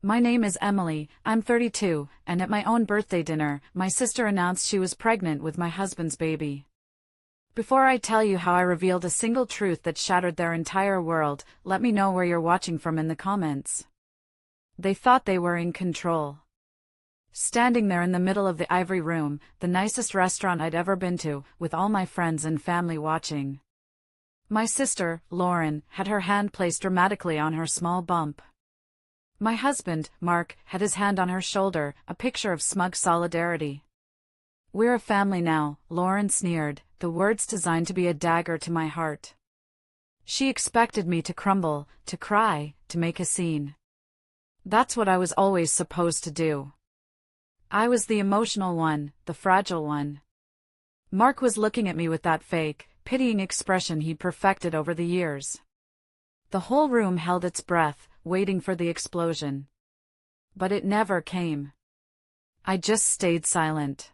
My name is Emily, I'm 32, and at my own birthday dinner, my sister announced she was pregnant with my husband's baby. Before I tell you how I revealed a single truth that shattered their entire world, let me know where you're watching from in the comments. They thought they were in control. Standing there in the middle of the ivory room, the nicest restaurant I'd ever been to, with all my friends and family watching. My sister, Lauren, had her hand placed dramatically on her small bump. My husband, Mark, had his hand on her shoulder, a picture of smug solidarity. "We're a family now," Lauren sneered, the words designed to be a dagger to my heart. She expected me to crumble, to cry, to make a scene. That's what I was always supposed to do. I was the emotional one, the fragile one. Mark was looking at me with that fake, pitying expression he'd perfected over the years. The whole room held its breath, waiting for the explosion. But it never came. I just stayed silent.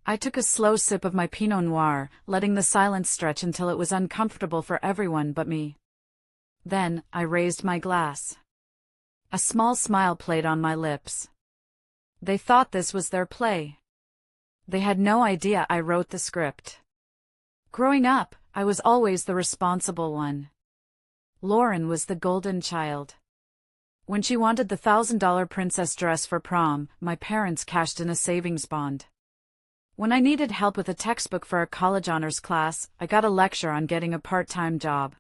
I took a slow sip of my Pinot Noir, letting the silence stretch until it was uncomfortable for everyone but me. Then, I raised my glass. A small smile played on my lips. They thought this was their play. They had no idea I wrote the script. Growing up, I was always the responsible one. Lauren was the golden child. When she wanted the $1,000 princess dress for prom, my parents cashed in a savings bond. When I needed help with a textbook for a college honors class, I got a lecture on getting a part-time job.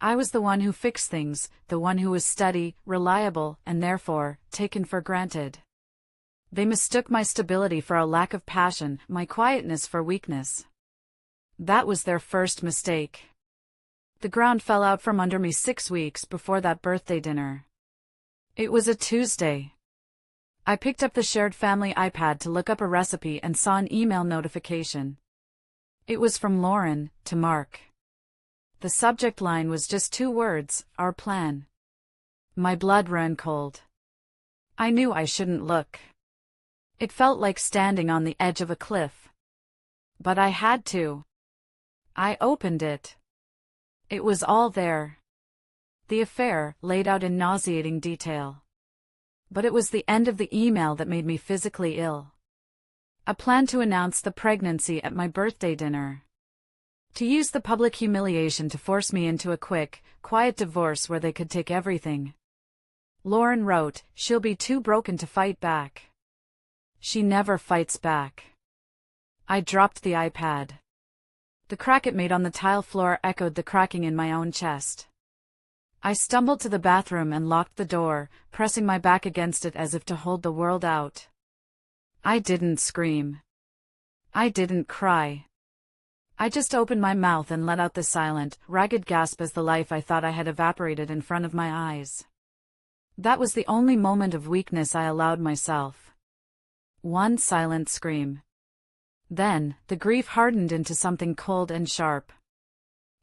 I was the one who fixed things, the one who was steady, reliable, and therefore, taken for granted. They mistook my stability for a lack of passion, my quietness for weakness. That was their first mistake. The ground fell out from under me 6 weeks before that birthday dinner. It was a Tuesday. I picked up the shared family iPad to look up a recipe and saw an email notification. It was from Lauren, to Mark. The subject line was just 2 words, "Our plan." My blood ran cold. I knew I shouldn't look. It felt like standing on the edge of a cliff. But I had to. I opened it. It was all there. The affair, laid out in nauseating detail. But it was the end of the email that made me physically ill. A plan to announce the pregnancy at my birthday dinner. To use the public humiliation to force me into a quick, quiet divorce where they could take everything. Lauren wrote, "She'll be too broken to fight back." She never fights back. I dropped the iPad. The crack it made on the tile floor echoed the cracking in my own chest. I stumbled to the bathroom and locked the door, pressing my back against it as if to hold the world out. I didn't scream. I didn't cry. I just opened my mouth and let out the silent, ragged gasp as the life I thought I had evaporated in front of my eyes. That was the only moment of weakness I allowed myself. One silent scream. Then, the grief hardened into something cold and sharp.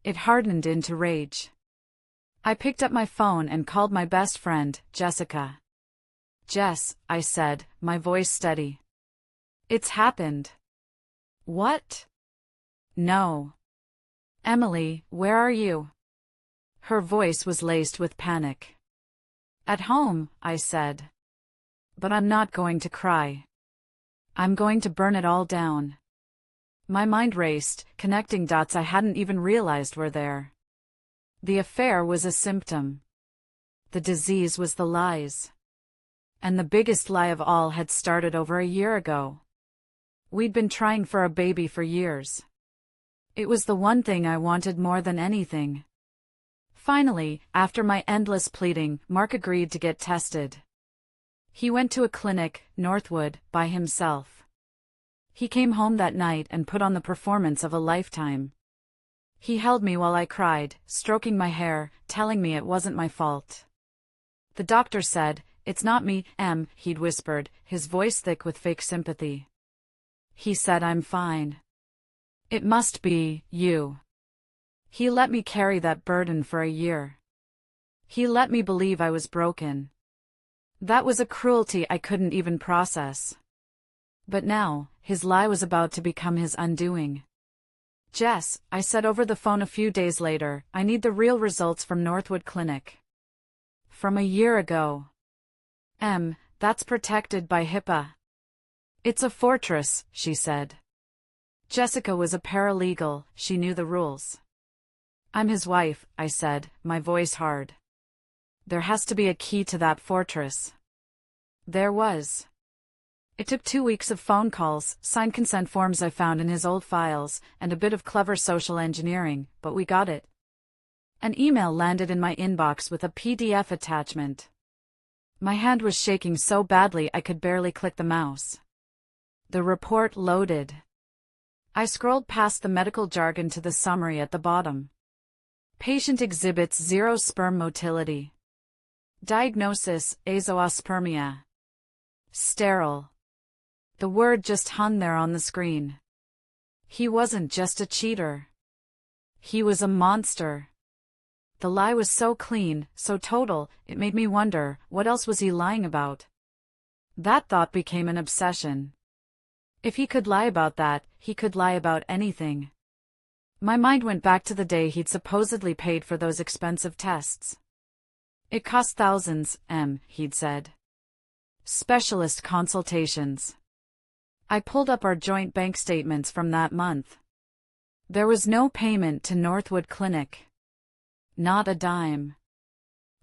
It hardened into rage. I picked up my phone and called my best friend, Jessica. "Jess," I said, my voice steady. "It's happened." "What?" "No." "Emily, where are you?" Her voice was laced with panic. "At home," I said. "But I'm not going to cry. I'm going to burn it all down." My mind raced, connecting dots I hadn't even realized were there. The affair was a symptom. The disease was the lies. And the biggest lie of all had started over a year ago. We'd been trying for a baby for years. It was the one thing I wanted more than anything. Finally, after my endless pleading, Mark agreed to get tested. He went to a clinic, Northwood, by himself. He came home that night and put on the performance of a lifetime. He held me while I cried, stroking my hair, telling me it wasn't my fault. The doctor said, "It's not me, Em," he'd whispered, his voice thick with fake sympathy. He said I'm fine. It must be you. He let me carry that burden for a year. He let me believe I was broken. That was a cruelty I couldn't even process. But now, his lie was about to become his undoing. "Jess," I said over the phone a few days later, "I need the real results from Northwood Clinic. From a year ago. That's protected by HIPAA. It's a fortress, she said. Jessica was a paralegal, she knew the rules. I'm his wife, I said, my voice hard. There has to be a key to that fortress. There was. It took 2 weeks of phone calls, signed consent forms I found in his old files, and a bit of clever social engineering, but we got it. An email landed in my inbox with a PDF attachment. My hand was shaking so badly I could barely click the mouse. The report loaded. I scrolled past the medical jargon to the summary at the bottom. Patient exhibits zero sperm motility. Diagnosis, azoospermia. Sterile. The word just hung there on the screen. He wasn't just a cheater. He was a monster. The lie was so clean, so total, it made me wonder, what else was he lying about? That thought became an obsession. If he could lie about that, he could lie about anything. My mind went back to the day he'd supposedly paid for those expensive tests. It cost thousands, he'd said. Specialist consultations. I pulled up our joint bank statements from that month. There was no payment to Northwood Clinic. Not a dime.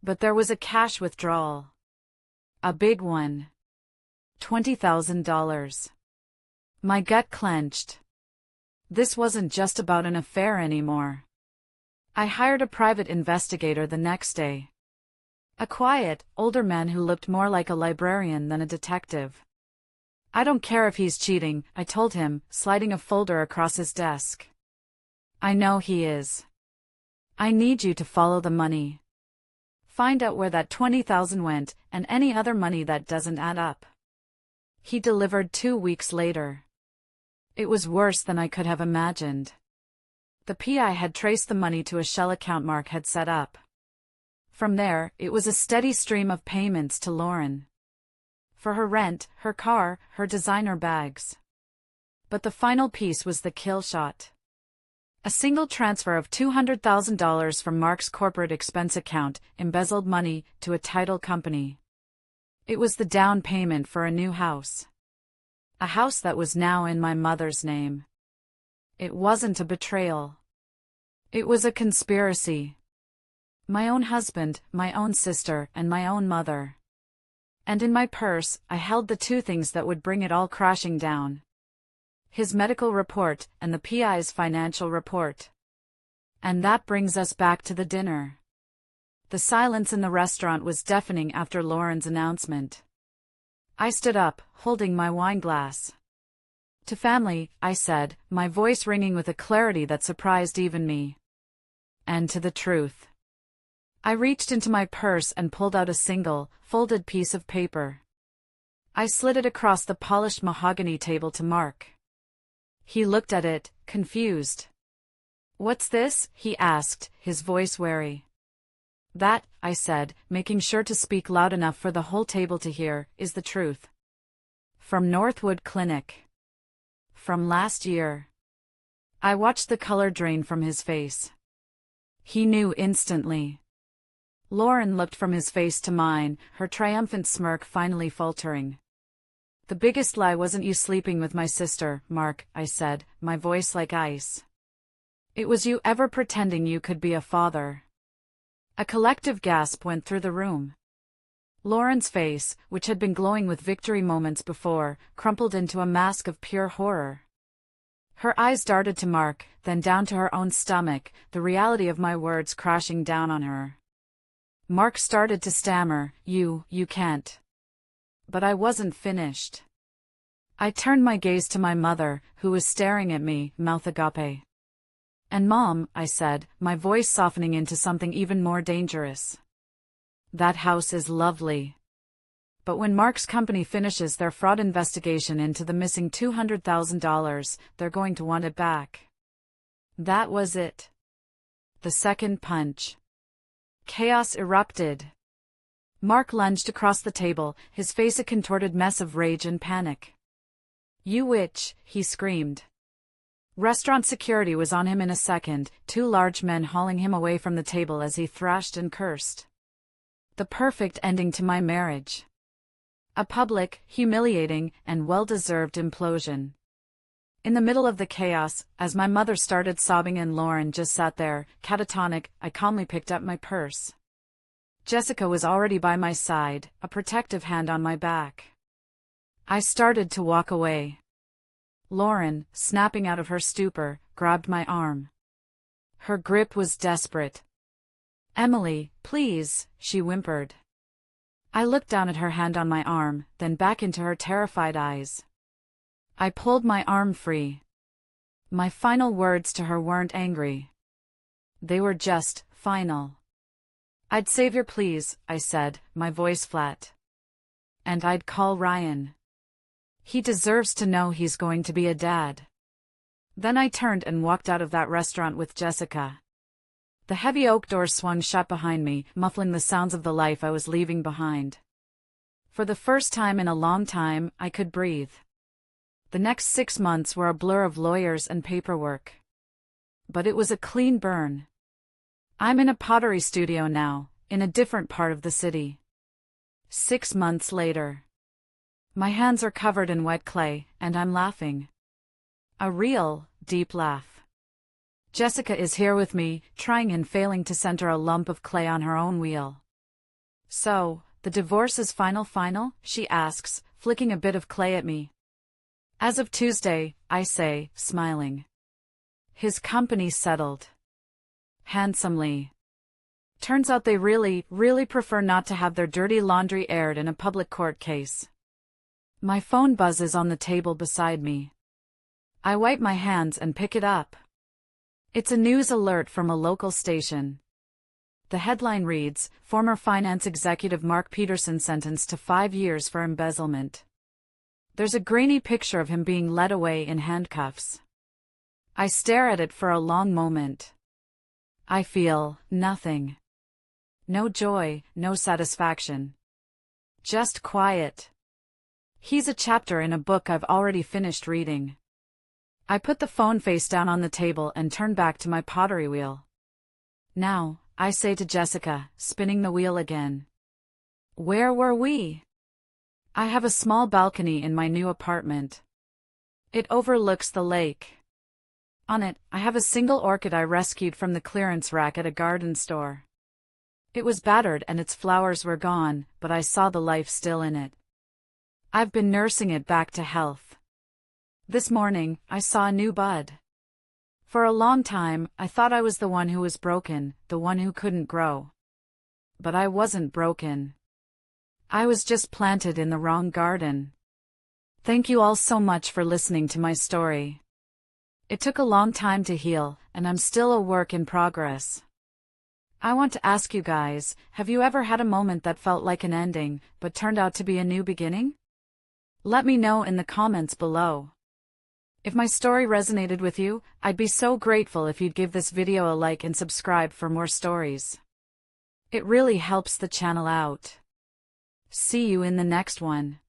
But there was a cash withdrawal. A big one. $20,000. My gut clenched. This wasn't just about an affair anymore. I hired a private investigator the next day. A quiet, older man who looked more like a librarian than a detective. I don't care if he's cheating, I told him, sliding a folder across his desk. I know he is. I need you to follow the money. Find out where that $20,000 went, and any other money that doesn't add up. He delivered 2 weeks later. It was worse than I could have imagined. The PI had traced the money to a shell account Mark had set up. From there, it was a steady stream of payments to Lauren. For her rent, her car, her designer bags. But the final piece was the kill shot. A single transfer of $200,000 from Mark's corporate expense account, embezzled money, to a title company. It was the down payment for a new house. A house that was now in my mother's name. It wasn't a betrayal. It was a conspiracy. My own husband, my own sister, and my own mother. And in my purse, I held the two things that would bring it all crashing down. His medical report, and the PI's financial report. And that brings us back to the dinner. The silence in the restaurant was deafening after Lauren's announcement. I stood up, holding my wine glass. To family, I said, my voice ringing with a clarity that surprised even me. And to the truth. I reached into my purse and pulled out a single, folded piece of paper. I slid it across the polished mahogany table to Mark. He looked at it, confused. "What's this?" he asked, his voice wary. "That," I said, making sure to speak loud enough for the whole table to hear, "is the truth. From Northwood Clinic. From last year." I watched the color drain from his face. He knew instantly. Lauren looked from his face to mine, her triumphant smirk finally faltering. "The biggest lie wasn't you sleeping with my sister, Mark," I said, my voice like ice. "It was you ever pretending you could be a father." A collective gasp went through the room. Lauren's face, which had been glowing with victory moments before, crumpled into a mask of pure horror. Her eyes darted to Mark, then down to her own stomach, the reality of my words crashing down on her. Mark started to stammer, You can't." But I wasn't finished. I turned my gaze to my mother, who was staring at me, mouth agape. "And Mom," I said, my voice softening into something even more dangerous. "That house is lovely. But when Mark's company finishes their fraud investigation into the missing $200,000, they're going to want it back." That was it. The second punch. Chaos erupted. Mark lunged across the table, his face a contorted mess of rage and panic. "You witch," he screamed. Restaurant security was on him in a second, two large men hauling him away from the table as he thrashed and cursed. The perfect ending to my marriage. A public, humiliating, and well-deserved implosion. In the middle of the chaos, as my mother started sobbing and Lauren just sat there, catatonic, I calmly picked up my purse. Jessica was already by my side, a protective hand on my back. I started to walk away. Lauren, snapping out of her stupor, grabbed my arm. Her grip was desperate. "Emily, please," she whimpered. I looked down at her hand on my arm, then back into her terrified eyes. I pulled my arm free. My final words to her weren't angry. They were just final. "I'd save your please," I said, my voice flat. "And I'd call Ryan. He deserves to know he's going to be a dad." Then I turned and walked out of that restaurant with Jessica. The heavy oak doors swung shut behind me, muffling the sounds of the life I was leaving behind. For the first time in a long time, I could breathe. The next 6 months were a blur of lawyers and paperwork. But it was a clean burn. I'm in a pottery studio now, in a different part of the city. 6 months later. My hands are covered in wet clay, and I'm laughing. A real, deep laugh. Jessica is here with me, trying and failing to center a lump of clay on her own wheel. "So, the divorce is final?" she asks, flicking a bit of clay at me. "As of Tuesday," I say, smiling. His company settled. Handsomely. Turns out they really prefer not to have their dirty laundry aired in a public court case. My phone buzzes on the table beside me. I wipe my hands and pick it up. It's a news alert from a local station. The headline reads, "Former finance executive Mark Peterson sentenced to 5 years for embezzlement." There's a grainy picture of him being led away in handcuffs. I stare at it for a long moment. I feel nothing. No joy, no satisfaction. Just quiet. He's a chapter in a book I've already finished reading. I put the phone face down on the table and turn back to my pottery wheel. "Now," I say to Jessica, spinning the wheel again. "Where were we?" I have a small balcony in my new apartment. It overlooks the lake. On it, I have a single orchid I rescued from the clearance rack at a garden store. It was battered and its flowers were gone, but I saw the life still in it. I've been nursing it back to health. This morning, I saw a new bud. For a long time, I thought I was the one who was broken, the one who couldn't grow. But I wasn't broken. I was just planted in the wrong garden. Thank you all so much for listening to my story. It took a long time to heal, and I'm still a work in progress. I want to ask you guys, have you ever had a moment that felt like an ending, but turned out to be a new beginning? Let me know in the comments below. If my story resonated with you, I'd be so grateful if you'd give this video a like and subscribe for more stories. It really helps the channel out. See you in the next one.